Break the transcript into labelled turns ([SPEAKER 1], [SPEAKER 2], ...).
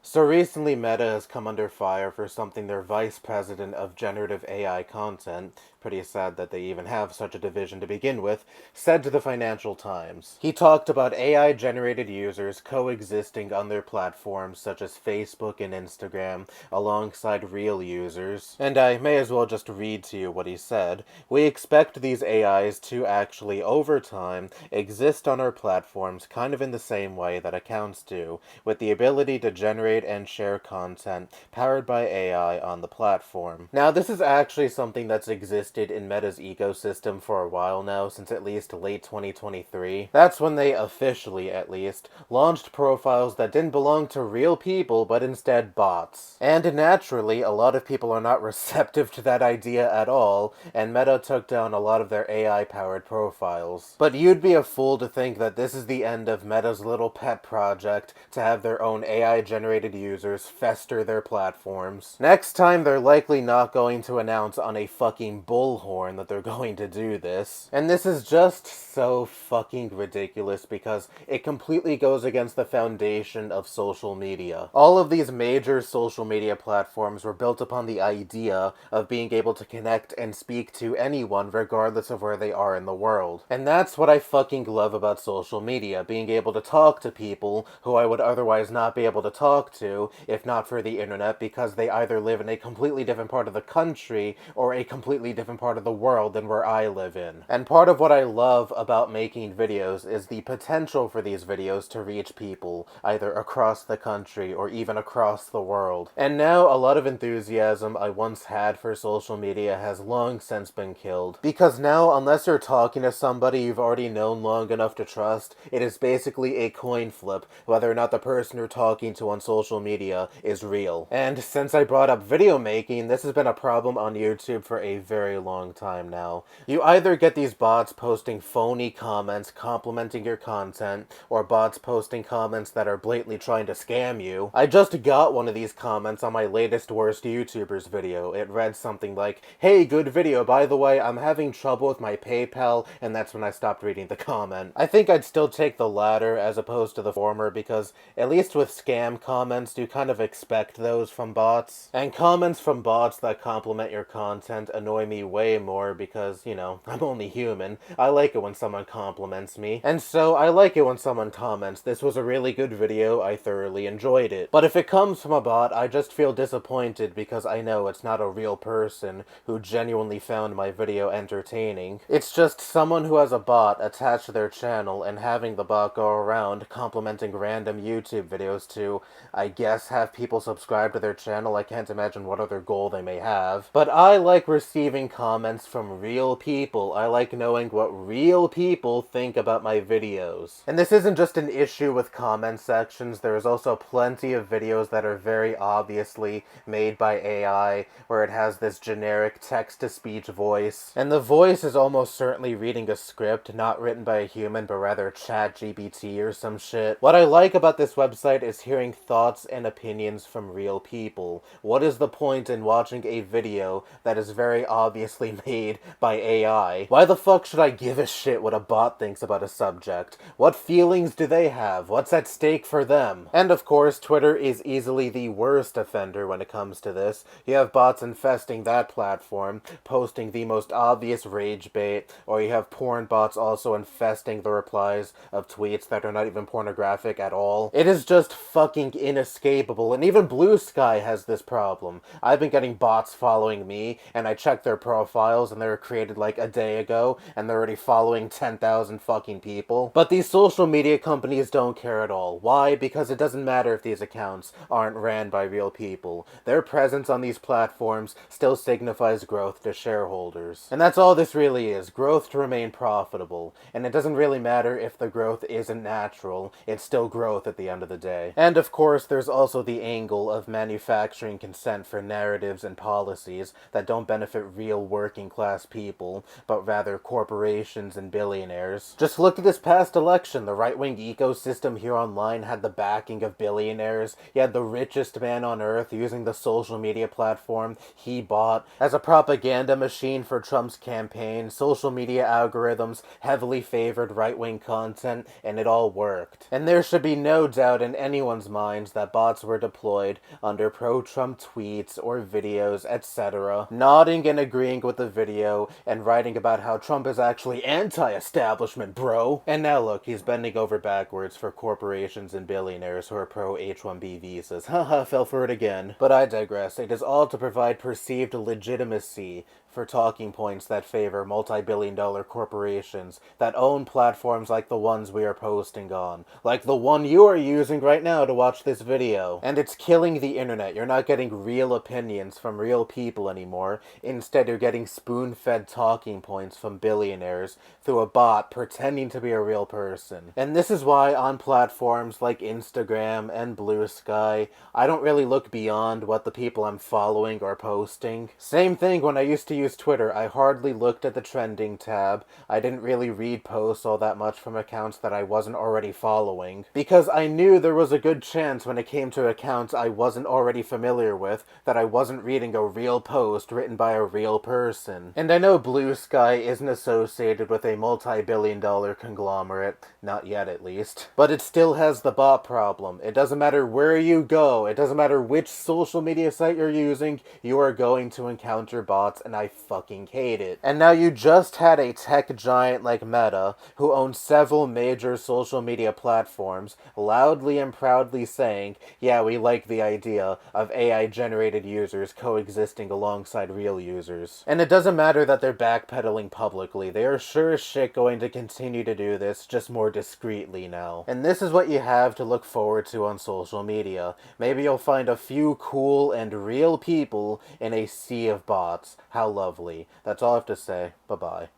[SPEAKER 1] So recently, Meta has come under fire for something their vice president of generative AI content, pretty sad that they even have such a division to begin with, said to the Financial Times. He talked about AI-generated users coexisting on their platforms such as Facebook and Instagram alongside real users. And I may as well just read to you what he said. We expect these AIs to actually, over time, exist on our platforms kind of in the same way that accounts do, with the ability to generate and share content powered by AI on the platform. Now, this is actually something that's existed in Meta's ecosystem for a while now, since at least late 2023. That's when they officially, at least, launched profiles that didn't belong to real people, but instead bots. And naturally, a lot of people are not receptive to that idea at all, and Meta took down a lot of their AI-powered profiles. But you'd be a fool to think that this is the end of Meta's little pet project to have their own AI-generated users fester their platforms. Next time, they're likely not going to announce on a fucking bullhorn that they're going to do this. And this is just so fucking ridiculous because it completely goes against the foundation of social media. All of these major social media platforms were built upon the idea of being able to connect and speak to anyone regardless of where they are in the world. And that's what I fucking love about social media, being able to talk to people who I would otherwise not be able to talk to if not for the internet, because they either live in a completely different part of the country or a completely different part of the world than where I live in. And part of what I love about making videos is the potential for these videos to reach people, either across the country or even across the world. And now a lot of enthusiasm I once had for social media has long since been killed. Because now, unless you're talking to somebody you've already known long enough to trust, it is basically a coin flip whether or not the person you're talking to on social media is real. And since I brought up video making, this has been a problem on YouTube for a very long time now. You either get these bots posting phony comments complimenting your content, or bots posting comments that are blatantly trying to scam you. I just got one of these comments on my latest Worst YouTubers video. It read something like, "Hey, good video, by the way, I'm having trouble with my PayPal," and that's when I stopped reading the comment. I think I'd still take the latter as opposed to the former, because at least with scam comments, you kind of expect those from bots. And comments from bots that compliment your content annoy me way more because, you know, I'm only human. I like it when someone compliments me. And so I like it when someone comments, "This was a really good video, I thoroughly enjoyed it." But if it comes from a bot, I just feel disappointed because I know it's not a real person who genuinely found my video entertaining. It's just someone who has a bot attached to their channel and having the bot go around complimenting random YouTube videos to, I guess, have people subscribe to their channel. I can't imagine what other goal they may have. But I like receiving comments from real people. I like knowing what real people think about my videos. And this isn't just an issue with comment sections. There is also plenty of videos that are very obviously made by AI, where it has this generic text-to-speech voice. And the voice is almost certainly reading a script, not written by a human, but rather ChatGPT or some shit. What I like about this website is hearing thoughts and opinions from real people. What is the point in watching a video that is very obviously made by AI? Why the fuck should I give a shit what a bot thinks about a subject? What feelings do they have? What's at stake for them? And of course, Twitter is easily the worst offender when it comes to this. You have bots infesting that platform, posting the most obvious rage bait, or you have porn bots also infesting the replies of tweets that are not even pornographic at all. It is just fucking inescapable, and even Blue Sky has this problem. I've been getting bots following me, and I checked their profiles, and they were created like a day ago, and they're already following 10,000 fucking people. But these social media companies don't care at all. Why? Because it doesn't matter if these accounts aren't ran by real people. Their presence on these platforms still signifies growth to shareholders. And that's all this really is, growth to remain profitable. And it doesn't really matter if the growth isn't natural, it's still growth at the end of the day. And of course, there's also the angle of manufacturing consent for narratives and policies that don't benefit real real working class people, but rather corporations and billionaires. Just look at this past election. The right-wing ecosystem here online had the backing of billionaires. You had the richest man on earth using the social media platform he bought as a propaganda machine for Trump's campaign. Social media algorithms heavily favored right-wing content, and it all worked. And there should be no doubt in anyone's minds that bots were deployed under pro-Trump tweets or videos, etc., nodding and agreeing with the video and writing about how Trump is actually anti-establishment, bro. And now look, he's bending over backwards for corporations and billionaires who are pro-H-1B visas. Haha, fell for it again. But I digress. It is all to provide perceived legitimacy for talking points that favor multi-billion-dollar corporations that own platforms like the ones we are posting on, like the one you are using right now to watch this video. And it's killing the internet. You're not getting real opinions from real people anymore. Instead, you're getting spoon-fed talking points from billionaires through a bot pretending to be a real person. And this is why on platforms like Instagram and Blue Sky, I don't really look beyond what the people I'm following are posting. Same thing when I used to use Twitter. I hardly looked at the trending tab. I didn't really read posts all that much from accounts that I wasn't already following, because I knew there was a good chance when it came to accounts I wasn't already familiar with that I wasn't reading a real post written by a real person. And I know Blue Sky isn't associated with a multi-billion-dollar conglomerate, not yet at least, but it still has the bot problem. It doesn't matter where you go, it doesn't matter which social media site you're using, you are going to encounter bots, and I fucking hate it. And now you just had a tech giant like Meta, who owns several major social media platforms, loudly and proudly saying, yeah, we like the idea of AI-generated users coexisting alongside real users. And it doesn't matter that they're backpedaling publicly, they are sure as shit going to continue to do this, just more discreetly now. And this is what you have to look forward to on social media. Maybe you'll find a few cool and real people in a sea of bots. How lovely. That's all I have to say. Bye-bye.